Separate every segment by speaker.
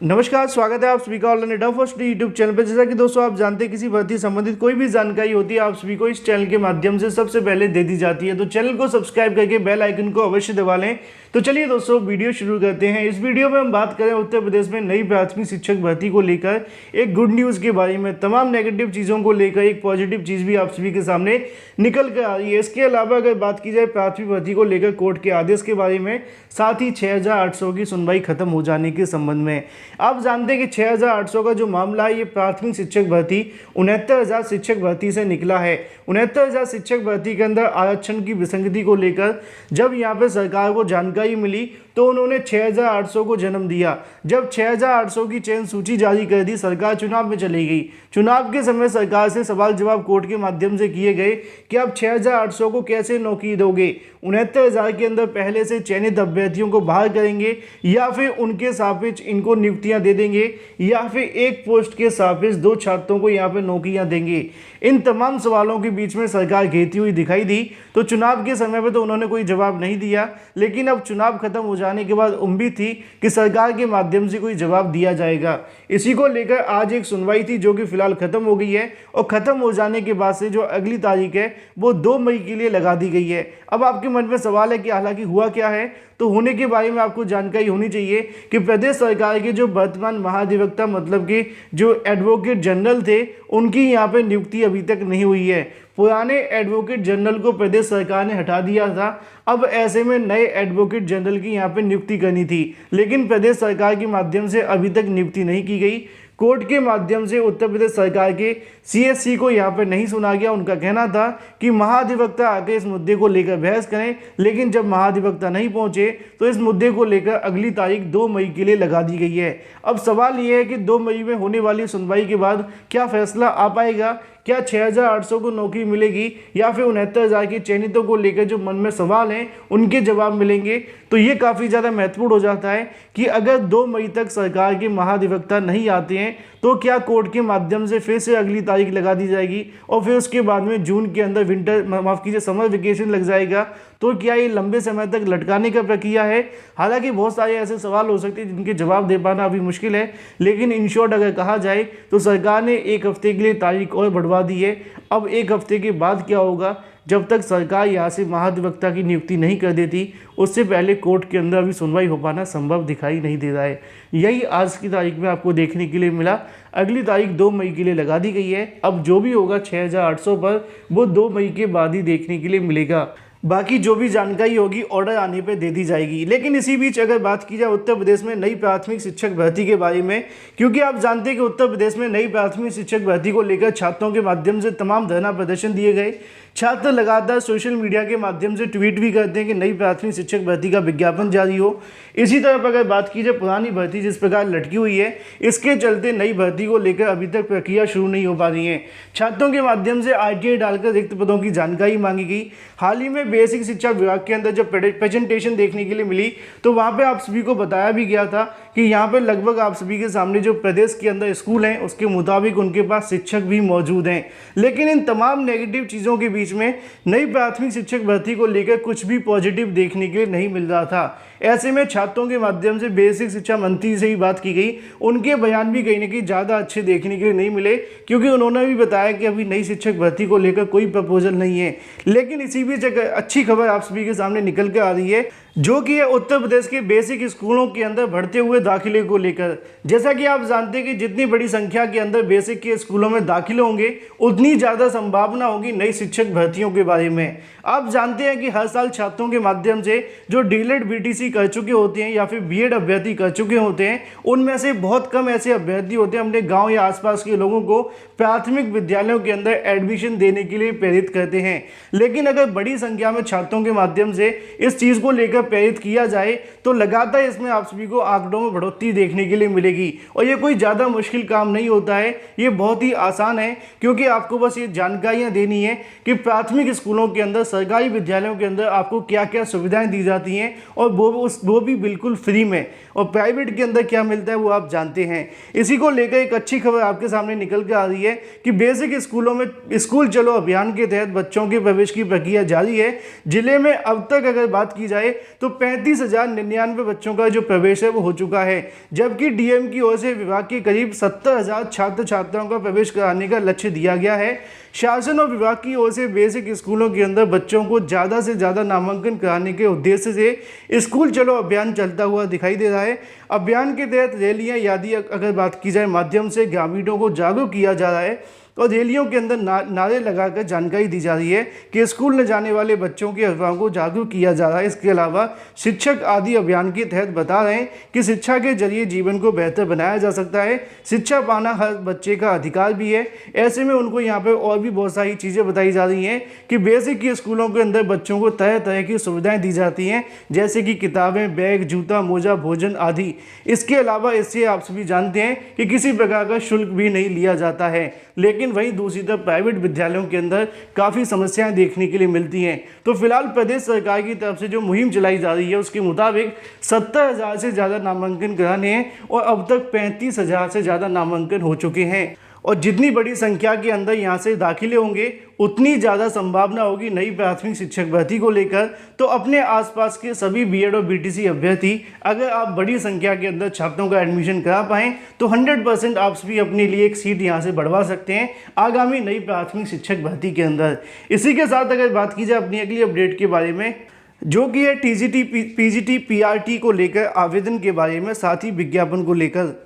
Speaker 1: नमस्कार, स्वागत है आप सभी का ऑनलाइन एडा फर्स्ट यूट्यूब चैनल पर। जैसा कि दोस्तों आप जानते हैं किसी भर्ती संबंधित कोई भी जानकारी होती है आप सभी को इस चैनल के माध्यम से सबसे पहले दे दी जाती है। तो चैनल को सब्सक्राइब करके बेल आइकन को अवश्य दबा लें। तो चलिए दोस्तों वीडियो शुरू करते हैं। इस वीडियो में हम बात करें उत्तर प्रदेश में नई प्राथमिक शिक्षक भर्ती को लेकर एक गुड न्यूज़ के बारे में। तमाम नेगेटिव चीज़ों को लेकर एक पॉजिटिव चीज़ भी आप सभी के सामने निकल कर आ रही है। इसके अलावा अगर बात की जाए प्राथमिक भर्ती को लेकर कोर्ट के आदेश के बारे में, साथ ही 6800 की सुनवाई खत्म हो जाने के संबंध में। आप जानते हैं कि 6800 का जो मामला है ये प्राथमिक शिक्षक भर्ती 69,000 शिक्षक भर्ती से निकला है। 69,000 शिक्षक भर्ती के अंदर आरक्षण की विसंगति को लेकर जब यहाँ पे सरकार को जानकारी मिली तो उन्होंने 6800 को जन्म दिया। जब 6800 की चयन सूची जारी कर दी, सरकार चुनाव में चली गई। चुनाव के समय सरकार से सवाल जवाब कोर्ट के माध्यम से किए गए कि आप 6800 को कैसे नौकरी दोगे, 69,000 के अंदर पहले से चयनित अभ्यर्थियों को बाहर करेंगे या फिर उनके सापेक्ष इनको नियुक्तियां दे देंगे या फिर एक पोस्ट के सापेक्ष 2 छात्रों को यहाँ पे नौकरियां देंगे। इन तमाम सवालों के बीच में सरकार घेरती हुई दिखाई दी। तो चुनाव के समय पे तो उन्होंने कोई जवाब नहीं दिया, लेकिन अब चुनाव खत्म हो जाने के बाद उम्मीद थी कि सरकार के माध्यम से कोई जवाब दिया जाएगा। इसी को लेकर आज एक सुनवाई थी जो कि फिलहाल खत्म हो गई है और खत्म हो जाने के बाद से जो अगली तारीख है वो 2 मई के लिए लगा दी गई है। अब आपके मन में सवाल है कि हालांकि हुआ क्या है, तो होने के बारे में आपको जानकारी होनी चाहिए कि प्रदेश सरकार के जो वर्तमान महाधिवक्ता मतलब कि जो एडवोकेट जनरल थे उनकी यहाँ पे नियुक्ति अभी तक नहीं हुई है। पुराने एडवोकेट जनरल को प्रदेश सरकार ने हटा दिया था। अब ऐसे में नए एडवोकेट जनरल की यहाँ पे नियुक्ति करनी थी, लेकिन प्रदेश सरकार के माध्यम से अभी तक नियुक्ति नहीं की गई। कोर्ट के माध्यम से उत्तर प्रदेश सरकार के सीएससी को यहाँ पर नहीं सुना गया। उनका कहना था कि महाधिवक्ता आके इस मुद्दे को लेकर बहस करें, लेकिन जब महाधिवक्ता नहीं पहुंचे तो इस मुद्दे को लेकर अगली तारीख 2 मई के लिए लगा दी गई है। अब सवाल ये है कि 2 मई में होने वाली सुनवाई के बाद क्या फैसला आ पाएगा? क्या 6800 को नौकरी मिलेगी या फिर 69,000 के चयनितों को लेकर जो मन में सवाल हैं उनके जवाब मिलेंगे? तो ये काफ़ी ज़्यादा महत्वपूर्ण हो जाता है कि अगर 2 मई तक सरकार के महाधिवक्ता नहीं आते हैं तो क्या कोर्ट के माध्यम से फिर से अगली तारीख लगा दी जाएगी और फिर उसके बाद में जून के अंदर समर वेकेशन लग जाएगा। तो क्या ये लंबे समय तक लटकाने का प्रक्रिया है? हालांकि बहुत सारे ऐसे सवाल हो सकते हैं जिनके जवाब दे पाना अभी मुश्किल है, लेकिन इन शॉर्ट अगर कहा जाए तो सरकार ने 1 हफ्ते के लिए तारीख और बढ़वा दी है। अब 1 हफ्ते के बाद क्या होगा, जब तक सरकार यहाँ से महाधिवक्ता की नियुक्ति नहीं कर देती उससे पहले कोर्ट के अंदर अभी सुनवाई हो पाना संभव दिखाई नहीं दे रहा है। यही आज की तारीख में आपको देखने के लिए मिला। अगली तारीख 2 मई के लिए लगा दी गई है। अब जो भी होगा 6800 पर वो 2 मई के बाद ही देखने के लिए मिलेगा। बाकी जो भी जानकारी होगी ऑर्डर आने पे दे दी जाएगी। लेकिन इसी बीच अगर बात की जाए उत्तर प्रदेश में नई प्राथमिक शिक्षक भर्ती के बारे में, क्योंकि आप जानते हैं कि उत्तर प्रदेश में नई प्राथमिक शिक्षक भर्ती को लेकर छात्रों के माध्यम से तमाम धरना प्रदर्शन दिए गए। छात्र लगातार सोशल मीडिया के माध्यम से ट्वीट भी करते हैं कि नई प्राथमिक शिक्षक भर्ती का विज्ञापन जारी हो। इसी तरह अगर बात की जाए पुरानी भर्ती जिस प्रकार लटकी हुई है, इसके चलते नई भर्ती को लेकर अभी तक प्रक्रिया शुरू नहीं हो पा रही है। छात्रों के माध्यम से आरटीआई डालकर रिक्त पदों की जानकारी मांगी गई। हाल ही में बेसिक शिक्षा विभाग के अंदर जब प्रेजेंटेशन देखने के लिए मिली तो वहाँ पे आप सभी को बताया भी गया था कि यहाँ पे लगभग आप सभी के सामने जो प्रदेश के अंदर स्कूल हैं उसके मुताबिक उनके पास शिक्षक भी मौजूद हैं। लेकिन इन तमाम नेगेटिव चीज़ों के बीच में नई प्राथमिक शिक्षक भर्ती को लेकर कुछ भी पॉजिटिव देखने के लिए नहीं मिल रहा था। ऐसे में छात्रों के माध्यम से बेसिक शिक्षा मंत्री से ही बात की गई। उनके बयान भी कहीं ना कहीं ज़्यादा अच्छे देखने के लिए नहीं मिले, क्योंकि उन्होंने भी बताया कि अभी नई शिक्षक भर्ती को लेकर कोई प्रपोजल नहीं है। लेकिन इसी बीच एक अच्छी खबर आप सभी के सामने निकल कर आ रही है, जो कि है उत्तर प्रदेश के बेसिक स्कूलों के अंदर बढ़ते हुए दाखिले को लेकर। जैसा कि आप जानते हैं कि जितनी बड़ी संख्या के अंदर बेसिक के स्कूलों में दाखिले होंगे उतनी ज़्यादा संभावना होगी नई शिक्षक भर्तियों के बारे में। आप जानते हैं कि हर साल छात्रों के माध्यम से जो डीएलएड बीटीसी कर चुके होते हैं या फिर बीएड अभ्यर्थी कर चुके होते हैं, उनमें से बहुत कम ऐसे अभ्यर्थी होते हैं अपने गाँव या आसपास के लोगों को प्राथमिक विद्यालयों के अंदर एडमिशन देने के लिए प्रेरित करते हैं। लेकिन अगर बड़ी संख्या में छात्रों के माध्यम से इस चीज़ को लेकर प्रेरित किया जाए तो लगातार इसमें आप सभी को आंकड़ों में बढ़ोतरी देखने के लिए मिलेगी। और ये कोई ज़्यादा मुश्किल काम नहीं होता है, ये बहुत ही आसान है, क्योंकि आपको बस ये जानकारियाँ देनी है कि प्राथमिक स्कूलों के अंदर, सरकारी विद्यालयों के अंदर आपको क्या क्या सुविधाएं दी जाती हैं और वो भी बिल्कुल फ्री में, और प्राइवेट के अंदर क्या मिलता है वो आप जानते हैं। इसी को लेकर एक अच्छी खबर आपके सामने निकल कर आ रही है कि बेसिक स्कूलों में स्कूल चलो अभियान के तहत बच्चों के प्रवेश की प्रक्रिया जारी है। जिले में अब तक अगर बात की जाए तो 35,099 बच्चों का जो प्रवेश है वो हो चुका है, जबकि डीएम की ओर से विभाग के करीब 70,000 छात्र छात्राओं का प्रवेश कराने का लक्ष्य दिया गया है। शासन और विभाग की ओर से बेसिक स्कूलों के अंदर बच्चों को ज़्यादा से ज़्यादा नामांकन कराने के उद्देश्य से स्कूल चलो अभियान चलता हुआ दिखाई दे रहा है। अभियान के तहत रैलियां यादी अगर बात की जाए माध्यम से ग्रामीणों को जागरूक किया जा रहा है और रैलियों के अंदर नारे लगाकर जानकारी दी जा रही है कि स्कूल न जाने वाले बच्चों के अभिभावकों को जागरूक किया जा रहा है। इसके अलावा शिक्षक आदि अभियान के तहत बता रहे हैं कि शिक्षा के जरिए जीवन को बेहतर बनाया जा सकता है। शिक्षा पाना हर बच्चे का अधिकार भी है। ऐसे में उनको यहाँ पर और भी बहुत सारी चीज़ें बताई जा रही हैं कि बेसिक के स्कूलों के अंदर बच्चों को तरह तरह की सुविधाएँ दी जाती हैं, जैसे कि किताबें, बैग, जूता, मोजा, भोजन आदि। इसके अलावा इससे आप सभी जानते हैं कि किसी प्रकार का शुल्क भी नहीं लिया जाता है। लेकिन वहीं दूसरी तरफ प्राइवेट विद्यालयों के अंदर काफ़ी समस्याएं देखने के लिए मिलती हैं। तो फिलहाल प्रदेश सरकार की तरफ से जो मुहिम चलाई जा रही है उसके मुताबिक 70,000 से ज़्यादा नामांकन कराने हैं और अब तक 35,000 से ज़्यादा नामांकन हो चुके हैं। और जितनी बड़ी संख्या के अंदर यहाँ से दाखिले होंगे उतनी ज़्यादा संभावना होगी नई प्राथमिक शिक्षक भर्ती को लेकर। तो अपने आसपास के सभी बीएड और बीटीसी अभ्यर्थी अगर आप बड़ी संख्या के अंदर छात्रों का एडमिशन करा पाएँ तो 100% आप भी अपने लिए एक सीट यहाँ से बढ़वा सकते हैं आगामी नई प्राथमिक शिक्षक भर्ती के अंदर। इसी के साथ अगर बात की जाए अपनी अगली अपडेट के बारे में, जो कि है टीजीटी पीजीटी पीआरटी को लेकर आवेदन के बारे में, साथ ही विज्ञापन को लेकर।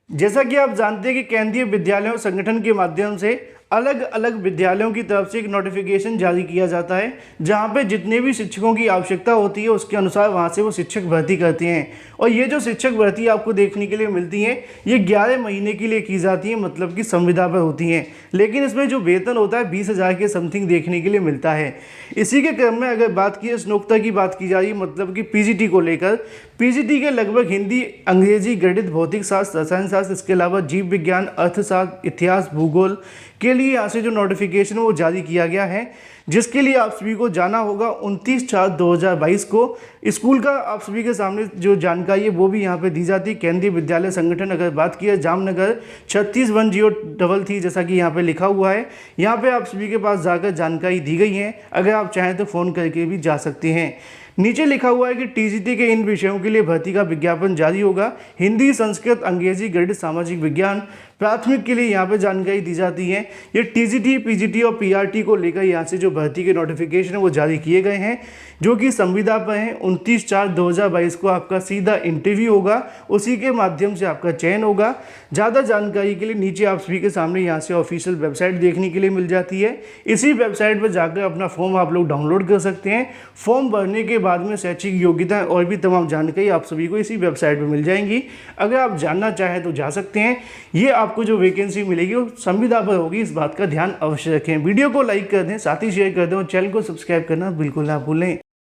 Speaker 1: जैसा कि आप जानते हैं कि केंद्रीय विद्यालयों संगठन के माध्यम से अलग अलग विद्यालयों की तरफ से एक नोटिफिकेशन जारी किया जाता है, जहां पे जितने भी शिक्षकों की आवश्यकता होती है उसके अनुसार वहां से वो शिक्षक भर्ती करते हैं। और ये जो शिक्षक भर्ती आपको देखने के लिए मिलती है ये 11 महीने के लिए की जाती है, मतलब कि संविदा पर होती हैं। लेकिन इसमें जो वेतन होता है 20,000 के समथिंग देखने के लिए मिलता है। इसी के क्रम में अगर बात की स्नातक की बात की जा रही है, मतलब कि पीजीटी को लेकर, पीजीटी के लगभग हिंदी, अंग्रेजी, गणित, भौतिक शास्त्र, रसायन शास्त्र, इसके अलावा जीव विज्ञान, अर्थशास्त्र, इतिहास, भूगोल के लिए यहाँ से जो नोटिफिकेशन वो जारी किया गया है, जिसके लिए आप सभी को जाना होगा 29/4/2022 को। स्कूल का आप सभी के सामने जो जानकारी है वो भी यहाँ पे दी जाती है। केंद्रीय विद्यालय संगठन अगर बात की है जामनगर 361033, जैसा कि यहाँ पे लिखा हुआ है। यहाँ पे आप सभी के पास जाकर जानकारी दी गई है, अगर आप चाहें तो फ़ोन करके भी जा सकते हैं। नीचे लिखा हुआ है कि टीजीटी के इन विषयों के लिए भर्ती का विज्ञापन जारी होगा। हिंदी, संस्कृत, अंग्रेजी, गणित, सामाजिक विज्ञान प्राथमिक के लिए यहाँ पे जानकारी दी जाती है। ये टीजीटी, पीजीटी और पीआरटी को लेकर यहाँ से जो भर्ती के नोटिफिकेशन है वो जारी किए गए हैं, जो कि संविदा पर हैं। 29/4/2022 को आपका सीधा इंटरव्यू होगा, उसी के माध्यम से आपका चयन होगा। ज़्यादा जानकारी के लिए नीचे आप सभी के सामने यहाँ से ऑफिशियल वेबसाइट देखने के लिए मिल जाती है। इसी वेबसाइट पर जाकर अपना फॉर्म आप लोग डाउनलोड कर सकते हैं। फॉर्म भरने के बाद में शैक्षिक योग्यता और भी तमाम जानकारी आप सभी को इसी वेबसाइट पर मिल जाएंगी। अगर आप जानना चाहें तो जा सकते हैं। ये आपको जो वैकेंसी मिलेगी वो संविदा पर होगी, इस बात का ध्यान अवश्य रखें। वीडियो को लाइक कर दें, साथ ही शेयर कर दें और चैनल को सब्सक्राइब करना बिल्कुल ना भूलें।